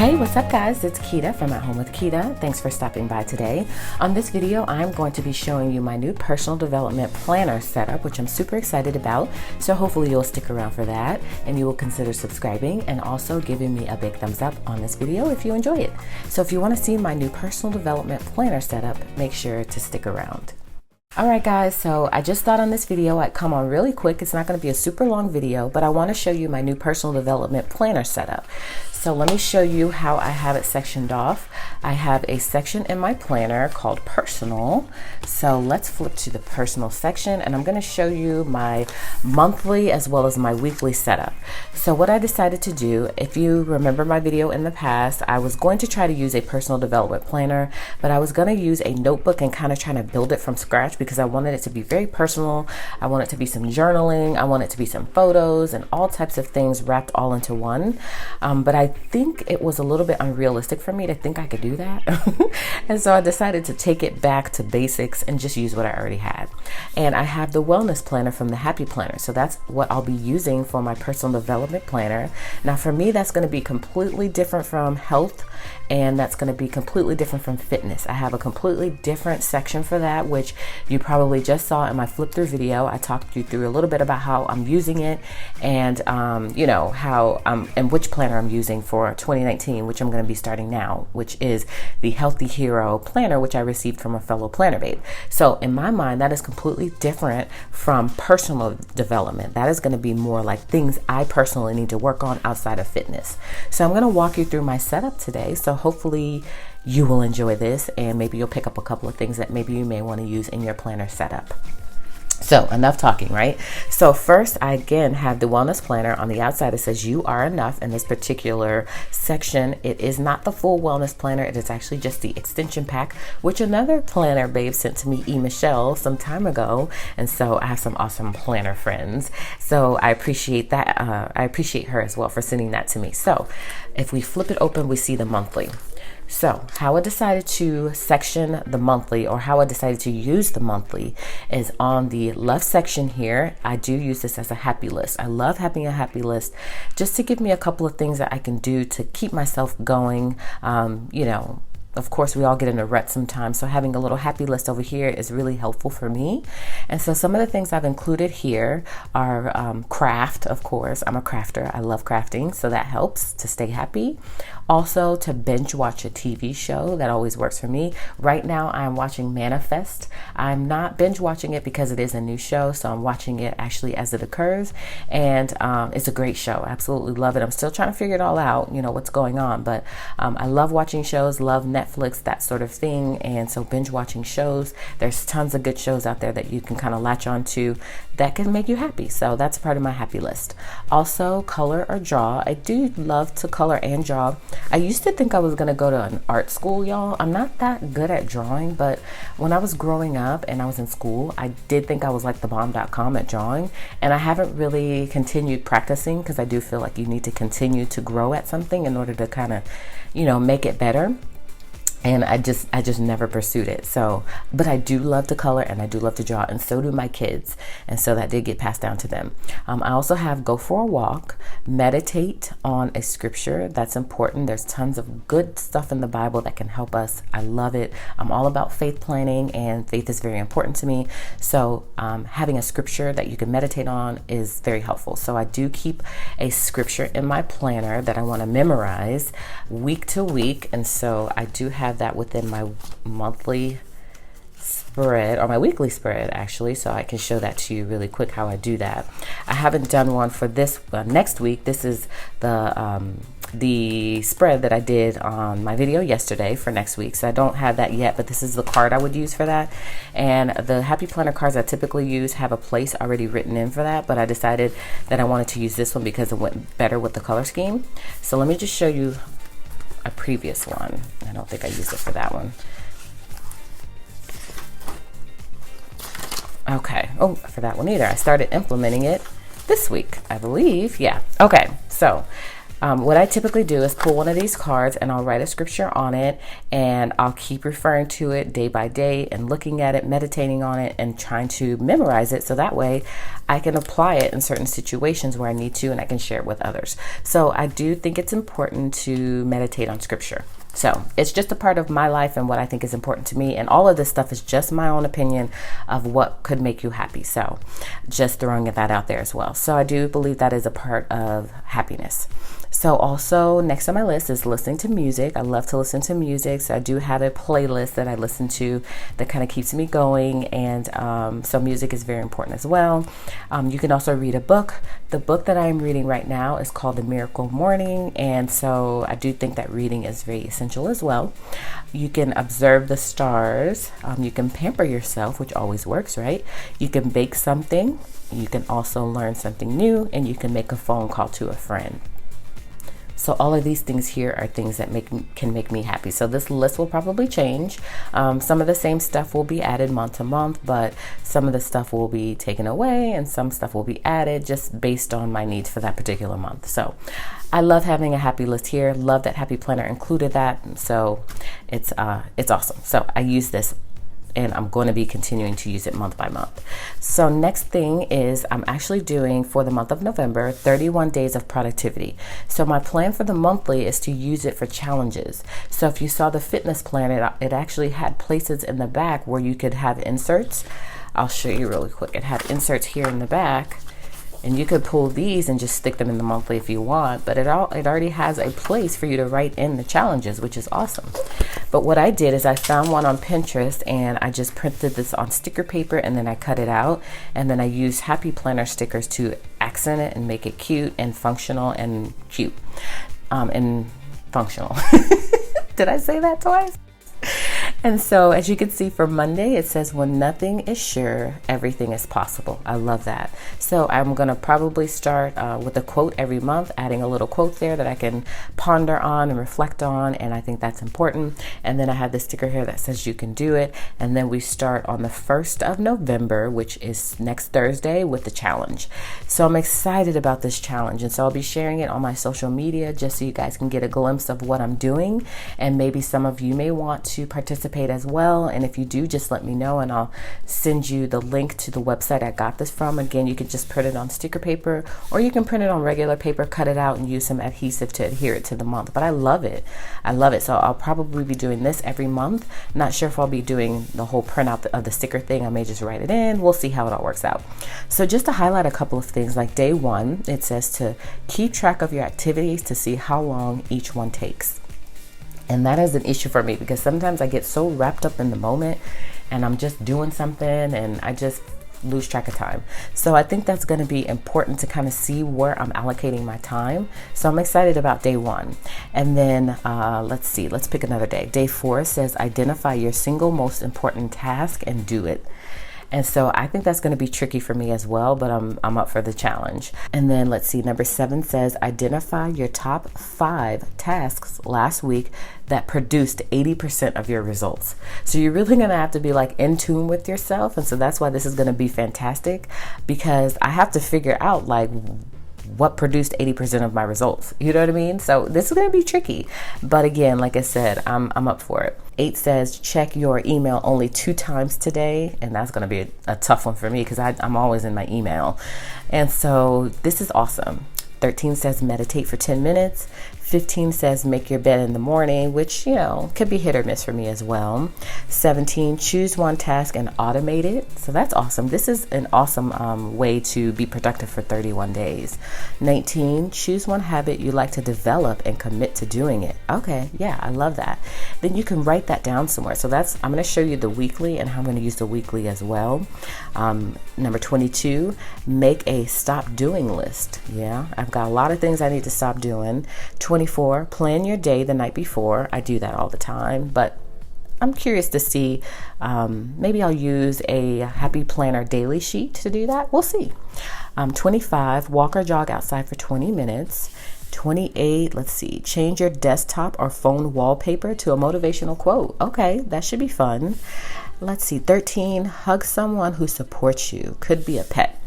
Hey, what's up guys? It's Quita from At Home with Quita. Thanks for stopping by today. On this video, I'm going to be showing you my new personal development planner setup, which I'm super excited about. So hopefully you'll stick around for that and you will consider subscribing and also giving me a big thumbs up on this video if you enjoy it. So if you want to see my new personal development planner setup, make sure to stick around. Alright guys, so I just thought on this video I'd come on really quick. It's not going to be a super long video, but I want to show you my new personal development planner setup. So let me show you how I have it sectioned off. I have a section in my planner called personal. So let's flip to the personal section and I'm going to show you my monthly as well as my weekly setup. So what I decided to do, if you remember my video in the past, I was going to try to use a personal development planner, but I was going to use a notebook and kind of trying to build it from scratch because I wanted it to be very personal. I want it to be some journaling. I want it to be some photos and all types of things wrapped all into one. But I think it was a little bit unrealistic for me to think I could do that. And so I decided to take it back to basics and just use what I already had. And I have the wellness planner from the Happy Planner. So that's what I'll be using for my personal development planner. Now for me, that's going to be completely different from health, and that's going to be completely different from fitness. I have a completely different section for that, which you probably just saw in my flip through video. I talked you through a little bit about how I'm using it and you know, how and which planner I'm using for 2019, which I'm going to be starting now, which is the Healthy Hero planner, which I received from a fellow planner babe. So in my mind, that is completely different from personal development. That is going to be more like things I personally need to work on outside of fitness. So I'm going to walk you through my setup today. So hopefully you will enjoy this and maybe you'll pick up a couple of things that maybe you may want to use in your planner setup. So enough talking, right? So first, I again have the wellness planner. On the outside, it says you are enough. In this particular section, it is not the full wellness planner. It is actually just the extension pack, which another planner babe sent to me, Michelle, some time ago. And so I have some awesome planner friends. So I appreciate that. I appreciate her as well for sending that to me. So if we flip it open, we see the monthly. So how I decided to section the monthly, or how I decided to use the monthly, is on the left section here. I do use this as a happy list. I love having a happy list just to give me a couple of things that I can do to keep myself going. You know, of course, we all get in a rut sometimes, so having a little happy list over here is really helpful for me. And so some of the things I've included here are craft, of course. I'm a crafter. I love crafting, so that helps to stay happy. Also, to binge watch a TV show, that always works for me. Right now, I'm watching Manifest. I'm not binge watching it because it is a new show, so I'm watching it actually as it occurs. And it's a great show. I absolutely love it. I'm still trying to figure it all out, you know, what's going on. But I love watching shows, love Netflix, that sort of thing. And so binge watching shows, there's tons of good shows out there that you can kind of latch on to that can make you happy. So that's part of my happy list. Also, color or draw. I do love to color and draw. I used to think I was going to go to an art school, y'all. I'm not that good at drawing, but when I was growing up and I was in school, I did think I was like the bomb.com at drawing, and I haven't really continued practicing because I do feel like you need to continue to grow at something in order to kind of, you know, make it better. And I just never pursued it. So, but I do love to color and I do love to draw, and so do my kids. And so that did get passed down to them. I also have go for a walk, meditate on a scripture. That's important. There's tons of good stuff in the Bible that can help us. I love it. I'm all about faith planning, and faith is very important to me. So having a scripture that you can meditate on is very helpful. So I do keep a scripture in my planner that I want to memorize week to week. And so I do have that within my monthly spread, or my weekly spread actually, so I can show that to you really quick how I do that. I haven't done one for this next week. This is the the spread that I did on my video yesterday for next week. So I don't have that yet, but this is the card I would use for that. And the Happy Planner cards I typically use have a place already written in for that, but I decided that I wanted to use this one because it went better with the color scheme. So let me just show you a previous one. I don't think I used it for that one. Okay, oh, for that one either. I started implementing it this week, I believe. Yeah, okay, so what I typically do is pull one of these cards and I'll write a scripture on it, and I'll keep referring to it day by day and looking at it, meditating on it, and trying to memorize it so that way I can apply it in certain situations where I need to, and I can share it with others. So I do think it's important to meditate on scripture. So it's just a part of my life and what I think is important to me. And all of this stuff is just my own opinion of what could make you happy. So just throwing that out there as well. So I do believe that is a part of happiness. So also next on my list is listening to music. I love to listen to music. So I do have a playlist that I listen to that kind of keeps me going. And so music is very important as well. You can also read a book. The book that I'm reading right now is called The Miracle Morning. And so I do think that reading is very essential as well. You can observe the stars. You can pamper yourself, which always works, right? You can bake something. You can also learn something new, and you can make a phone call to a friend. So all of these things here are things that can make me happy. So this list will probably change. Some of the same stuff will be added month to month, but some of the stuff will be taken away and some stuff will be added just based on my needs for that particular month. So I love having a happy list here. Love that Happy Planner included that. So it's awesome. So I use this, and I'm going to be continuing to use it month by month. So next thing is I'm actually doing, for the month of November, 31 days of productivity. So my plan for the monthly is to use it for challenges. So if you saw the fitness plan, it actually had places in the back where you could have inserts. I'll show you really quick. It had inserts here in the back, and you could pull these and just stick them in the monthly if you want, but it already has a place for you to write in the challenges, which is awesome. But what I did is I found one on Pinterest, and I just printed this on sticker paper, and then I cut it out, and then I used Happy Planner stickers to accent it and make it cute and functional and cute. And functional. Did I say that twice? And so as you can see for Monday, it says, when nothing is sure, everything is possible. I love that. So I'm going to probably start with a quote every month, adding a little quote there that I can ponder on and reflect on. And I think that's important. And then I have this sticker here that says you can do it. And then we start on the 1st of November, which is next Thursday, with the challenge. So I'm excited about this challenge. And so I'll be sharing it on my social media just so you guys can get a glimpse of what I'm doing. And maybe some of you may want to participate as well, and if you do, just let me know and I'll send you the link to the website I got this from. Again, you can just print it on sticker paper, or you can print it on regular paper, cut it out, and use some adhesive to adhere it to the month. But I love it. I love it. So I'll probably be doing this every month. Not sure if I'll be doing the whole printout of the sticker thing. I may just write it in. We'll see how it all works out. So just to highlight a couple of things, like day 1, it says to keep track of your activities to see how long each one takes. And that is an issue for me because sometimes I get so wrapped up in the moment and I'm just doing something and I just lose track of time. So I think that's going to be important to kind of see where I'm allocating my time. So I'm excited about day 1. And then let's pick another day. Day 4 says identify your single most important task and do it. And so I think that's going to be tricky for me as well, but I'm up for the challenge. And then let's see, number 7 says identify your top 5 tasks last week that produced 80% of your results. So you're really going to have to be like in tune with yourself. And so that's why this is going to be fantastic, because I have to figure out like what produced 80% of my results. You know what I mean? So this is going to be tricky. But again, like I said, I'm up for it. 8 says check your email only 2 times today. And that's going to be a tough one for me because I'm always in my email. And so this is awesome. 13 says meditate for 10 minutes. 15 says make your bed in the morning, which, you know, could be hit or miss for me as well. 17, choose one task and automate it. So that's awesome. This is an awesome way to be productive for 31 days. 19, choose one habit you like to develop and commit to doing it. Okay, yeah, I love that. Then you can write that down somewhere. So I'm going to show you the weekly and how I'm going to use the weekly as well. Number 22, make a stop doing list. Yeah, I've got a lot of things I need to stop doing. 23, 24, plan your day the night before. I do that all the time, but I'm curious to see, maybe I'll use a happy planner daily sheet to do that. We'll see. 25, walk or jog outside for 20 minutes. 28, let's see, change your desktop or phone wallpaper to a motivational quote. Okay, that should be fun. Let's see, 13, hug someone who supports you. Could be a pet.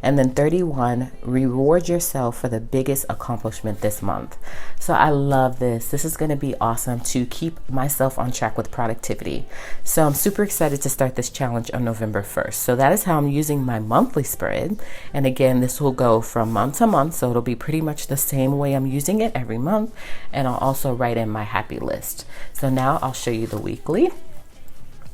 And then 31, reward yourself for the biggest accomplishment this month. So I love this. This is going to be awesome to keep myself on track with productivity. So I'm super excited to start this challenge on November 1st. So that is how I'm using my monthly spread. And again, this will go from month to month. So it'll be pretty much the same way I'm using it every month. And I'll also write in my happy list. So now I'll show you the weekly.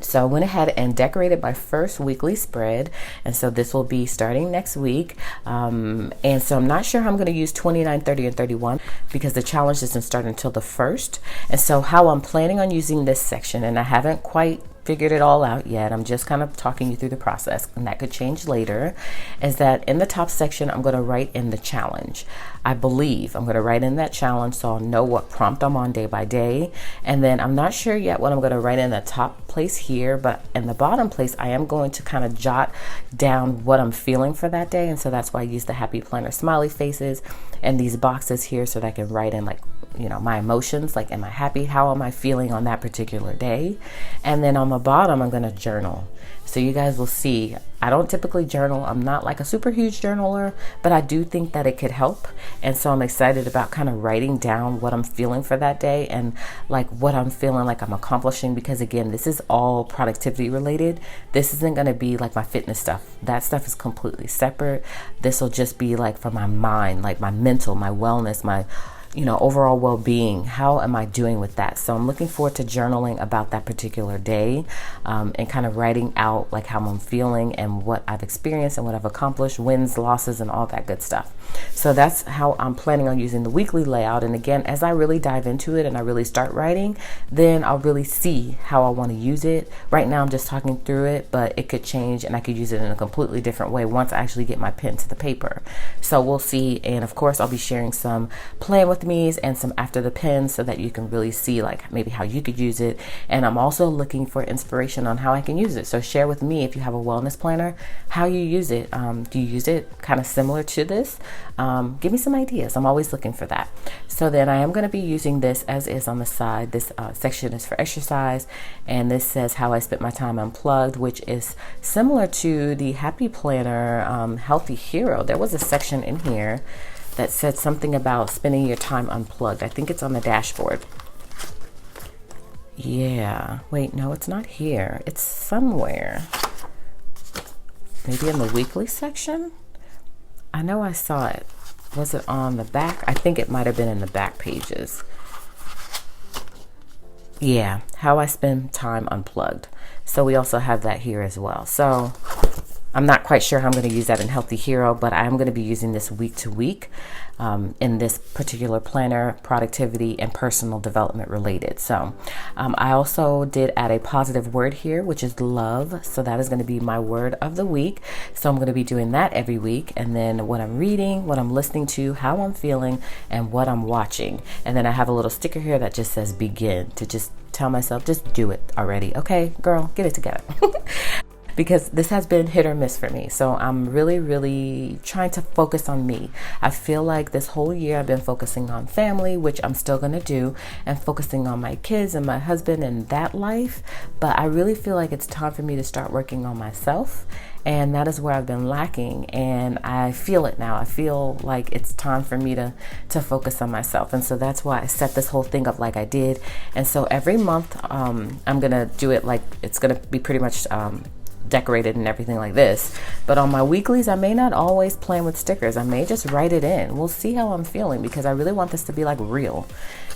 So I went ahead and decorated my first weekly spread, and so this will be starting next week. And so I'm not sure how I'm going to use 29, 30, and 31 because the challenge doesn't start until the 1st. And so how I'm planning on using this section, and I haven't quite figured it all out yet, I'm just kind of talking you through the process, and that could change later, is that in the top section I'm going to write in the challenge. I believe I'm going to write in that challenge so I'll know what prompt I'm on day by day. And then I'm not sure yet what I'm going to write in the top place here, but in the bottom place I am going to kind of jot down what I'm feeling for that day. And so that's why I use the happy planner smiley faces and these boxes here so that I can write in, like, you know, my emotions, like, am I happy? How am I feeling on that particular day? And then on the bottom, I'm going to journal. So you guys will see, I don't typically journal. I'm not like a super huge journaler, but I do think that it could help. And so I'm excited about kind of writing down what I'm feeling for that day and like what I'm feeling like I'm accomplishing, because again, this is all productivity related. This isn't going to be like my fitness stuff. That stuff is completely separate. This will just be like for my mind, like my mental, my wellness, my overall well-being. How am I doing with that? So I'm looking forward to journaling about that particular day, and kind of writing out like how I'm feeling and what I've experienced and what I've accomplished, wins, losses, and all that good stuff. So that's how I'm planning on using the weekly layout. And again, as I really dive into it and I really start writing, then I'll really see how I want to use it. Right now I'm just talking through it, but it could change and I could use it in a completely different way once I actually get my pen to the paper. So we'll see. And of course I'll be sharing some plan with me's and some after the pen so that you can really see like maybe how you could use it. And I'm also looking for inspiration on how I can use it. So share with me if you have a wellness planner, how you use it. Do you use it kind of similar to this? Give me some ideas. I'm always looking for that. So then I am going to be using this as is on the side. This section is for exercise, and this says how I spent my time unplugged, which is similar to the Happy Planner Healthy Hero. There was a section in here that said something about spending your time unplugged. I think it's on the dashboard. Yeah, wait, no, it's not here. It's somewhere. Maybe in the weekly section? I know I saw it. Was it on the back? I think it might have been in the back pages. Yeah, how I spend time unplugged. So we also have that here as well. So I'm not quite sure how I'm going to use that in Healthy Hero, but I'm going to be using this week to week in this particular planner, productivity and personal development related. So I also did add a positive word here, which is love. So that is going to be my word of the week. So I'm going to be doing that every week. And then what I'm reading, what I'm listening to, how I'm feeling, and what I'm watching. And then I have a little sticker here that just says begin, to just tell myself, just do it already. Okay, girl, get it together. Because this has been hit or miss for me. So I'm really trying to focus on me. I feel like this whole year I've been focusing on family, which I'm still gonna do, and focusing on my kids and my husband and that life. But I really feel like it's time for me to start working on myself. And that is where I've been lacking, and I feel it now. I feel like it's time for me to focus on myself. And so that's why I set this whole thing up like I did. And so every month I'm gonna do it like it's gonna be pretty much decorated and everything like this. But on my weeklies, I may not always plan with stickers. I may just write it in. We'll see how I'm feeling, because I really want this to be like real.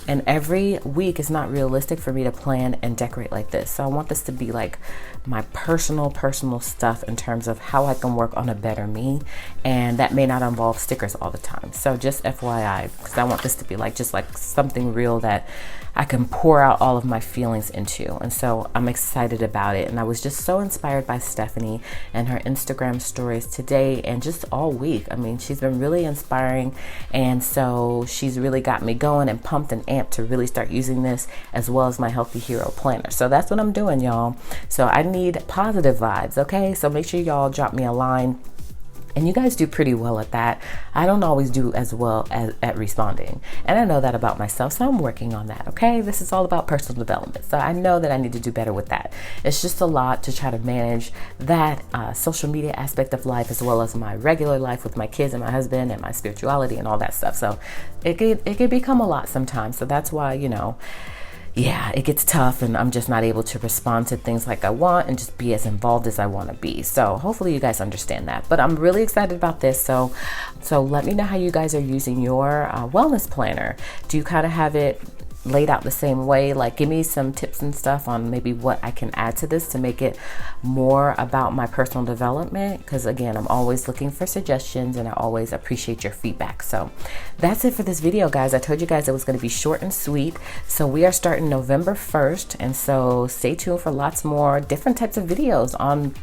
And every week is not realistic for me to plan and decorate like this. So I want this to be like my personal stuff in terms of how I can work on a better me. And that may not involve stickers all the time. So just FYI, because I want this to be like just like something real that I can pour out all of my feelings into. And so I'm excited about it. And I was just so inspired by Stephanie and her Instagram stories today and just all week. I mean, she's been really inspiring. And so she's really got me going and pumped and amped to really start using this, as well as my Healthy Hero planner. So that's what I'm doing, y'all. So I need positive vibes, okay? So make sure y'all drop me a line. And you guys do pretty well at that. I don't always do as well at responding. And I know that about myself, so I'm working on that, okay? This is all about personal development. So I know that I need to do better with that. It's just a lot to try to manage that social media aspect of life, as well as my regular life with my kids and my husband and my spirituality and all that stuff. So it could become a lot sometimes. So that's why, you know, yeah, it gets tough and I'm just not able to respond to things like I want and just be as involved as I want to be. So hopefully you guys understand that. But I'm really excited about this. So let me know how you guys are using your wellness planner. Do you kind of have it laid out the same way? Like, give me some tips and stuff on maybe what I can add to this to make it more about my personal development, because again, I'm always looking for suggestions and I always appreciate your feedback. So that's it for this video, guys. I told you guys it was going to be short and sweet. So we are starting November 1st, and so stay tuned for lots more different types of videos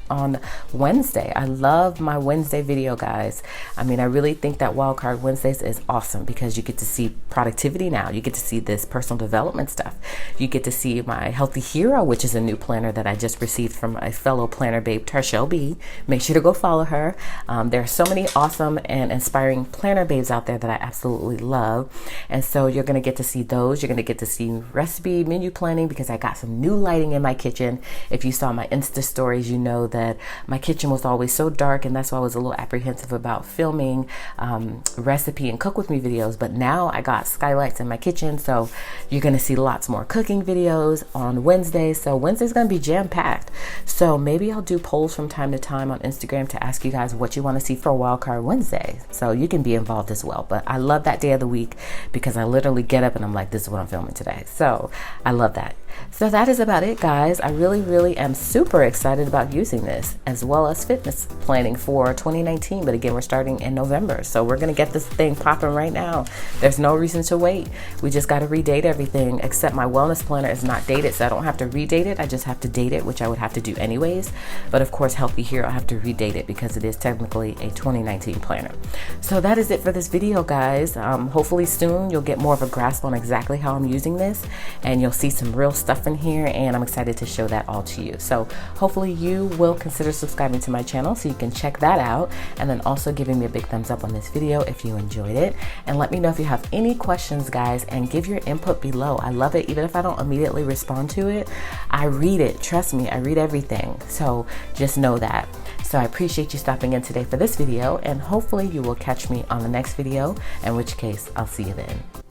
on Wednesday. I love my Wednesday video, guys. I mean, I really think that Wildcard Wednesdays is awesome because you get to see productivity now. You get to see this personal development stuff. You get to see my Healthy Hero, which is a new planner that I just received from a fellow planner babe, Tarshell B. Make sure to go follow her. There are so many awesome and inspiring planner babes out there that I absolutely love. And so you're going to get to see those. You're going to get to see recipe menu planning because I got some new lighting in my kitchen. If you saw my Insta stories, you know that my kitchen was always so dark, and that's why I was a little apprehensive about filming recipe and cook with me videos. But now I got skylights in my kitchen, so you're going to see lots more cooking videos on Wednesday. So Wednesday's going to be jam-packed. So maybe I'll do polls from time to time on Instagram to ask you guys what you want to see for Wildcard Wednesday. So you can be involved as well. But I love that day of the week because I literally get up and I'm like, this is what I'm filming today. So I love that. So that is about it, guys. I really am super excited about using this, as well as fitness planning for 2019. But again, we're starting in November. So we're going to get this thing popping right now. There's no reason to wait. We just got to redate everything, except my wellness planner is not dated, so I don't have to redate it. I just have to date it, which I would have to do anyways. But of course, Healthy Hero, I have to redate it because it is technically a 2019 planner. So that is it for this video, guys. Hopefully soon you'll get more of a grasp on exactly how I'm using this, and you'll see some real stuff in here, and I'm excited to show that all to you. So hopefully you will consider subscribing to my channel so you can check that out, and then also giving me a big thumbs up on this video if you enjoyed it. And let me know if you have any questions, guys, and give your input below. I love it. Even if I don't immediately respond to it, I read it. Trust me, I read everything. So just know that. So I appreciate you stopping in today for this video, and hopefully you will catch me on the next video, in which case I'll see you then.